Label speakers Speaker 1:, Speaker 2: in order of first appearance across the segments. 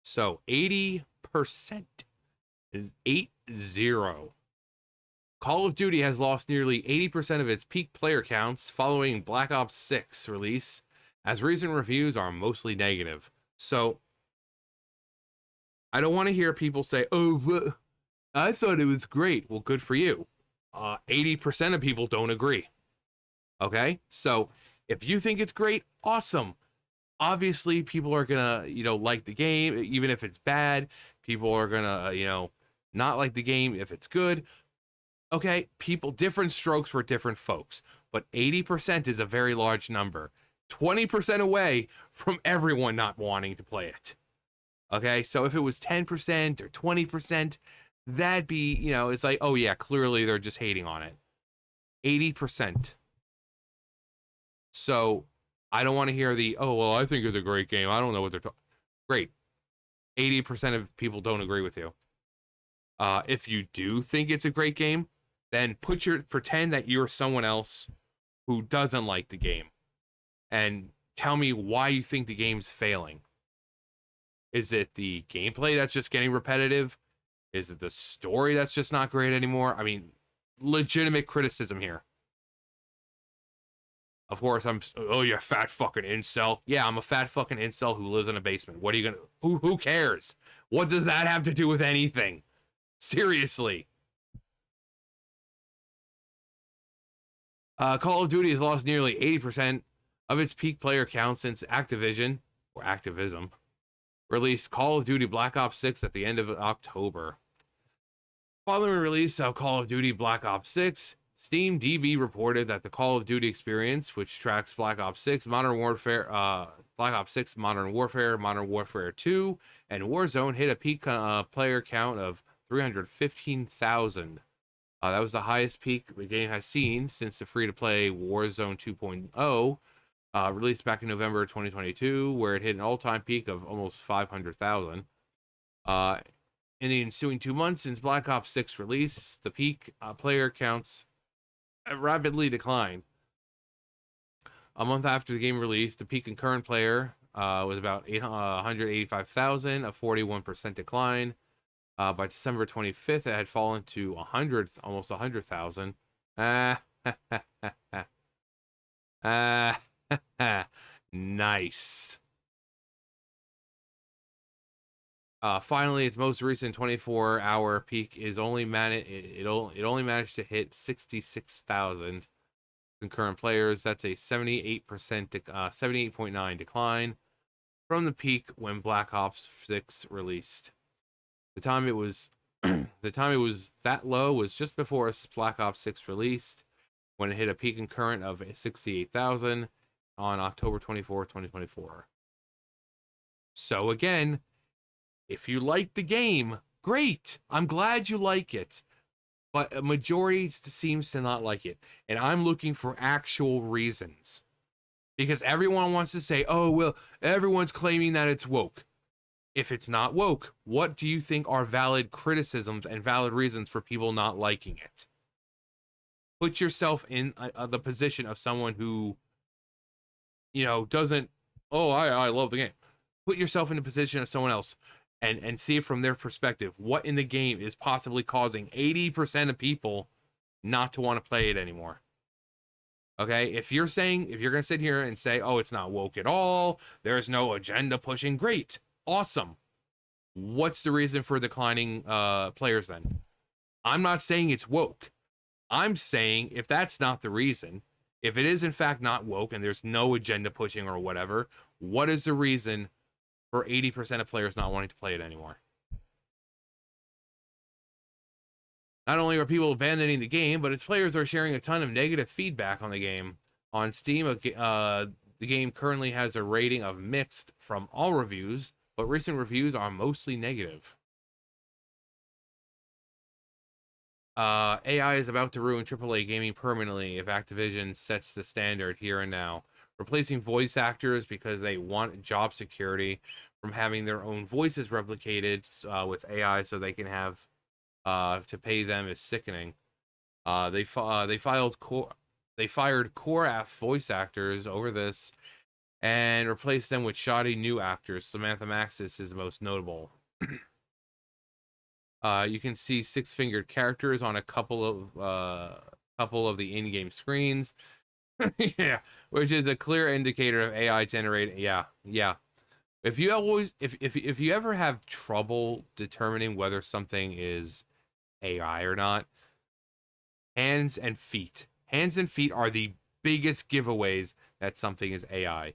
Speaker 1: So 80% is 80. Call of Duty has lost nearly 80% of its peak player counts following Black Ops 6 release, as recent reviews are mostly negative. So I don't want to hear people say, "Oh, I thought it was great." Well, good for you. 80% of people don't agree. Okay, so if you think it's great, awesome. Obviously, people are gonna, like the game, even if it's bad. People are gonna, not like the game if it's good. Okay, people, different strokes for different folks, but 80% is a very large number. 20% away from everyone not wanting to play it. Okay, so if it was 10% or 20%, that'd be, it's like, oh yeah, clearly they're just hating on it. 80%. So I don't want to hear the, oh, well, I think it's a great game. I don't know what they're talking. Great. 80% of people don't agree with you. If you do think it's a great game, then pretend that you're someone else who doesn't like the game and tell me why you think the game's failing. Is it the gameplay that's just getting repetitive? Is it the story that's just not great anymore? I mean, legitimate criticism here. Of course, oh, you fat fucking incel. Yeah, I'm a fat fucking incel who lives in a basement. What are you gonna, who cares? What does that have to do with anything? Seriously. Call of Duty has lost nearly 80% of its peak player count since Activision, or Activism, released Call of Duty Black Ops 6 at the end of October. Following release of Call of Duty Black Ops 6, Steam DB reported that the Call of Duty experience, which tracks Black Ops 6, Modern Warfare, Black Ops 6, Modern Warfare 2, and Warzone hit a peak player count of 315,000. That was the highest peak the game has seen since the free-to-play Warzone 2.0, released back in November 2022, where it hit an all-time peak of almost 500,000. In the ensuing 2 months since Black Ops 6 release, the peak player counts rapidly declined. A month after the game release, the peak concurrent player was about 185,000, a 41% decline. By December 25th, it had fallen to almost 100,000. Nice. Finally, its most recent 24-hour peak is only it only managed to hit 66,000 concurrent players. That's a 78%, 78.9 decline from the peak when Black Ops 6 released. The time it was that low was just before Black Ops 6 released, when it hit a peak concurrent of 68,000 on October 24, 2024. So again, if you like the game, great. I'm glad you like it. But a majority seems to not like it. And I'm looking for actual reasons. Because everyone wants to say, oh, well, everyone's claiming that it's woke. If it's not woke, what do you think are valid criticisms and valid reasons for people not liking it? Put yourself in the position of someone who, doesn't, oh, I love the game. Put yourself in the position of someone else and see it from their perspective. What in the game is possibly causing 80% of people not to want to play it anymore? Okay, if you're going to sit here and say, oh, it's not woke at all, there's no agenda pushing, great, awesome. What's the reason for declining players then? I'm not saying it's woke. I'm saying if that's not the reason, if it is in fact not woke and there's no agenda pushing or whatever, what is the reason for 80% of players not wanting to play it anymore? Not only are people abandoning the game, but its players are sharing a ton of negative feedback on the game. On Steam, the game currently has a rating of mixed from all reviews, but recent reviews are mostly negative. AI is about to ruin AAA gaming permanently if Activision sets the standard here and now, replacing voice actors because they want job security from having their own voices replicated with AI so they can have to pay them is sickening. They fired core voice actors over this, and replace them with shoddy new actors. Samantha Maxis is the most notable. You can see six-fingered characters on a couple of the in-game screens. Yeah, which is a clear indicator of AI generated. Yeah, yeah. If you ever have trouble determining whether something is AI or not, hands and feet. Hands and feet are the biggest giveaways that something is AI.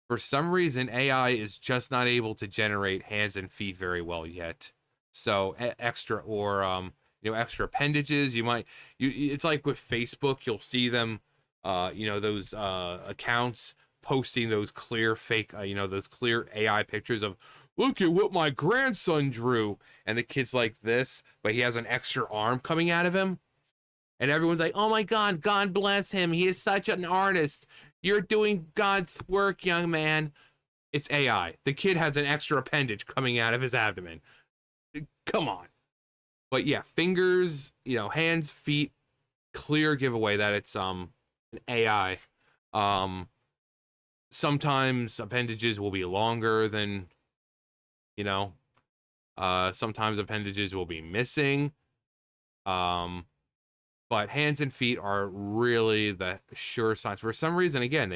Speaker 1: For some reason, AI is just not able to generate hands and feet very well yet. So extra or extra appendages. It's like with Facebook, you'll see them, those accounts posting those clear fake, those clear AI pictures of, look at what my grandson drew, and the kid's like this, but he has an extra arm coming out of him. And everyone's like, oh my God, God bless him. He is such an artist. You're doing God's work, young man. It's AI. The kid has an extra appendage coming out of his abdomen. Come on. But yeah, fingers, hands, feet, clear giveaway that it's an AI. Sometimes appendages will be longer than, sometimes appendages will be missing. But hands and feet are really the sure signs. For some reason, again,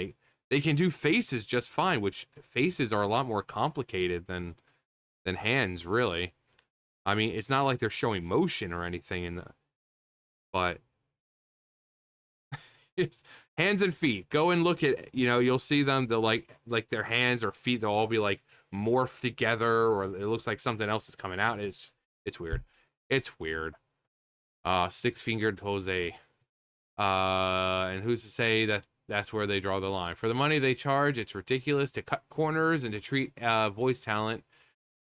Speaker 1: they can do faces just fine, which faces are a lot more complicated than hands, really. I mean, it's not like they're showing motion or anything but it's hands and feet. Go and look at, you'll see them, they'll like their hands or feet, they'll all be like morphed together, or it looks like something else is coming out. It's weird. It's weird. Six-fingered Jose. And who's to say that that's where they draw the line? For the money they charge, it's ridiculous to cut corners and to treat voice talent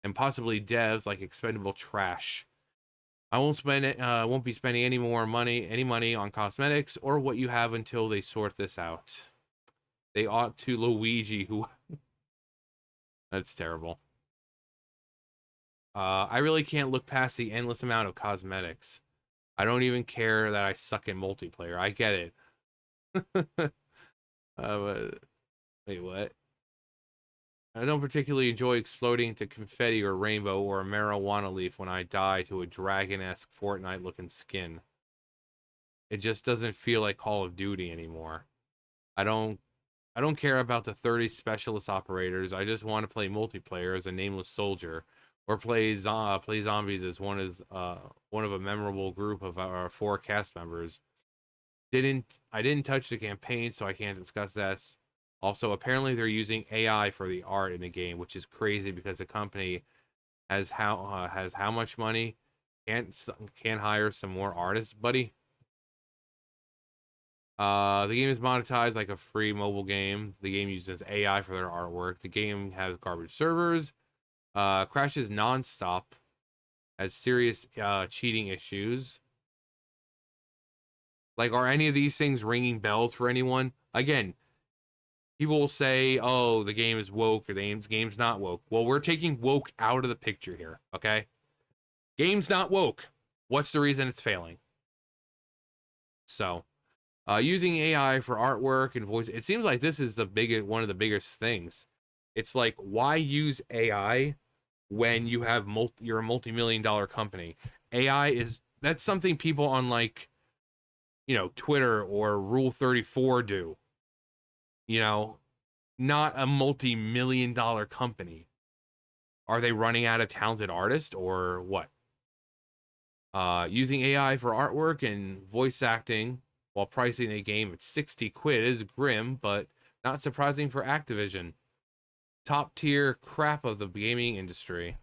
Speaker 1: and possibly devs like expendable trash. I won't be spending any money on cosmetics or what you have until they sort this out. They ought to. Luigi, who that's terrible. I really can't look past the endless amount of cosmetics. I don't even care that I suck in multiplayer. I get it. Wait, what? I don't particularly enjoy exploding to confetti or rainbow or a marijuana leaf when I die to a dragon-esque Fortnite-looking skin. It just doesn't feel like Call of Duty anymore. I don't care about the 30 specialist operators. I just want to play multiplayer as a nameless soldier, or play zombies as one of a memorable group of our 4 cast members. I didn't touch the campaign, so I can't discuss that. Also, apparently they're using AI for the art in the game, which is crazy because the company has how much money? Can't hire some more artists, buddy. The game is monetized like a free mobile game. The game uses AI for their artwork. The game has garbage servers, crashes nonstop, has serious cheating issues. Like, are any of these things ringing bells for anyone? Again, people will say, oh, the game is woke or the game's not woke. Well, we're taking woke out of the picture here, okay? Game's not woke. What's the reason it's failing? So, using AI for artwork and voice, it seems like this is one of the biggest things. It's like, why use AI when you have you're a multi-million-dollar company? That's something people on Twitter or Rule 34 do. Not a multi-million-dollar company. Are they running out of talented artists or what? Using AI for artwork and voice acting while pricing a game at 60 quid is grim, but not surprising for Activision. Top tier crap of the gaming industry.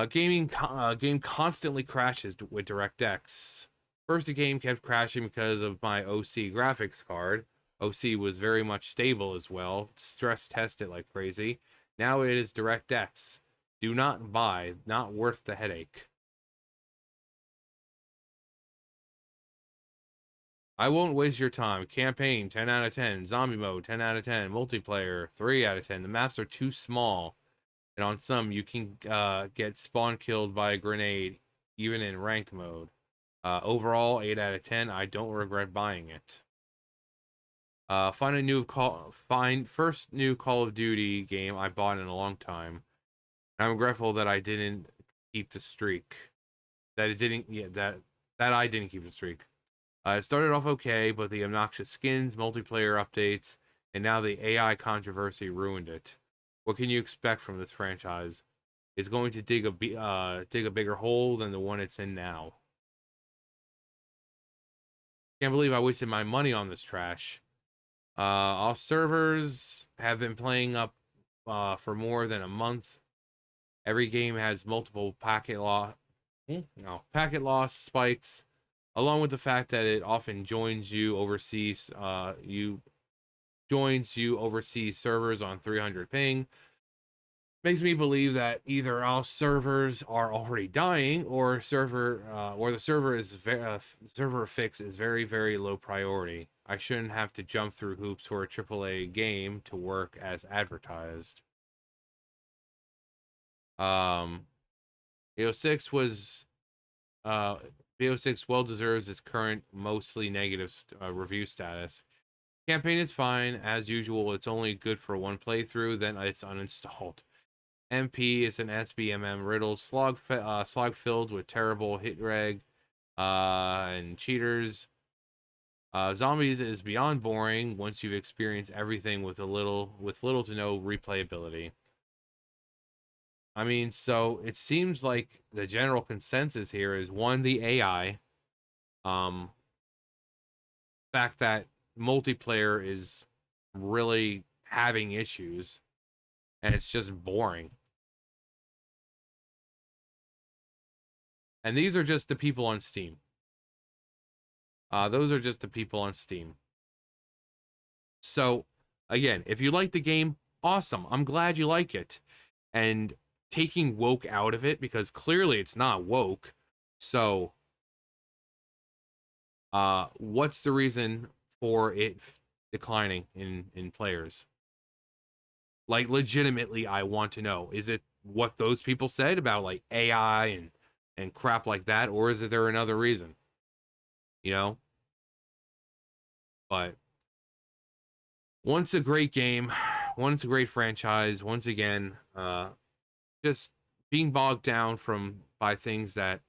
Speaker 1: Game constantly crashes with DirectX. First, the game kept crashing because of my OC graphics card. OC was very much stable as well. Stress tested like crazy. Now it is DirectX. Do not buy. Not worth the headache. I won't waste your time. Campaign, 10 out of 10. Zombie mode, 10 out of 10. Multiplayer, 3 out of 10. The maps are too small. And on some, you can get spawn killed by a grenade, even in ranked mode. Overall, 8 out of 10. I don't regret buying it. Find first new Call of Duty game I bought in a long time. I'm regretful that I didn't keep the streak. That it didn't, yeah, that I didn't keep the streak. It started off okay, but the obnoxious skins, multiplayer updates, and now the AI controversy ruined it. What can you expect from this franchise? It's going to dig a bigger hole than the one it's in now. Can't believe I wasted my money on this trash. All servers have been playing up for more than a month. Every game has multiple packet loss spikes, along with the fact that it often joins you overseas. You overseas servers on 300 ping. Makes me believe that either our servers are already dying, or the server fix is very, very low priority. I shouldn't have to jump through hoops for a AAA game to work as advertised. BO6 was BO6 well deserves its current mostly negative review status. Campaign is fine as usual. It's only good for one playthrough, then it's uninstalled. MP is an SBMM riddle slog filled with terrible hit reg and cheaters. Zombies is beyond boring once you've experienced everything with little to no replayability. I mean, so it seems like the general consensus here is one, the AI, fact that multiplayer is really having issues and it's just boring. And these are just the people on Steam. Those are just the people on Steam. So, again, if you like the game, awesome. I'm glad you like it. And taking woke out of it, because clearly it's not woke. So, what's the reason for it declining in players? Like, legitimately, I want to know. Is it what those people said about, like, AI and crap like that? Or is there another reason? You know? But once a great game, once a great franchise, once again, just being bogged down by things that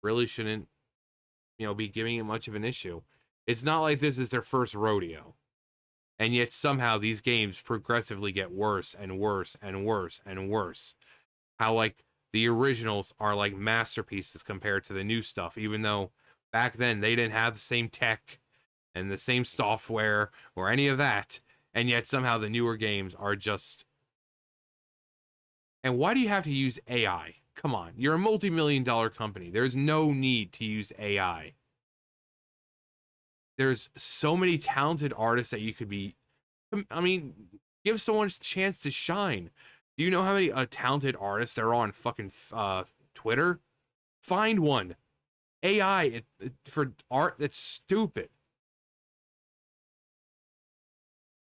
Speaker 1: really shouldn't, be giving it much of an issue. It's not like this is their first rodeo. And yet somehow these games progressively get worse and worse and worse and worse. How like the originals are like masterpieces compared to the new stuff, even though back then they didn't have the same tech and the same software or any of that. And yet somehow the newer games are just... And why do you have to use AI? Come on, you're a multi-million-dollar company. There's no need to use AI. There's so many talented artists that you could be... I mean, give someone a chance to shine. Do you know how many talented artists there are on fucking Twitter? Find one. AI for art, that's stupid.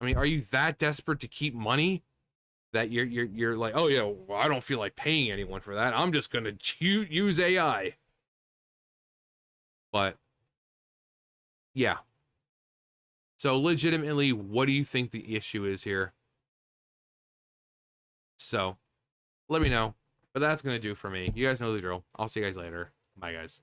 Speaker 1: I mean, are you that desperate to keep money that you're like, oh yeah, well, I don't feel like paying anyone for that. I'm just gonna use AI. But yeah. So legitimately, what do you think the issue is here? So let me know. But that's gonna do for me. You guys know the drill. I'll see you guys later. Bye, guys.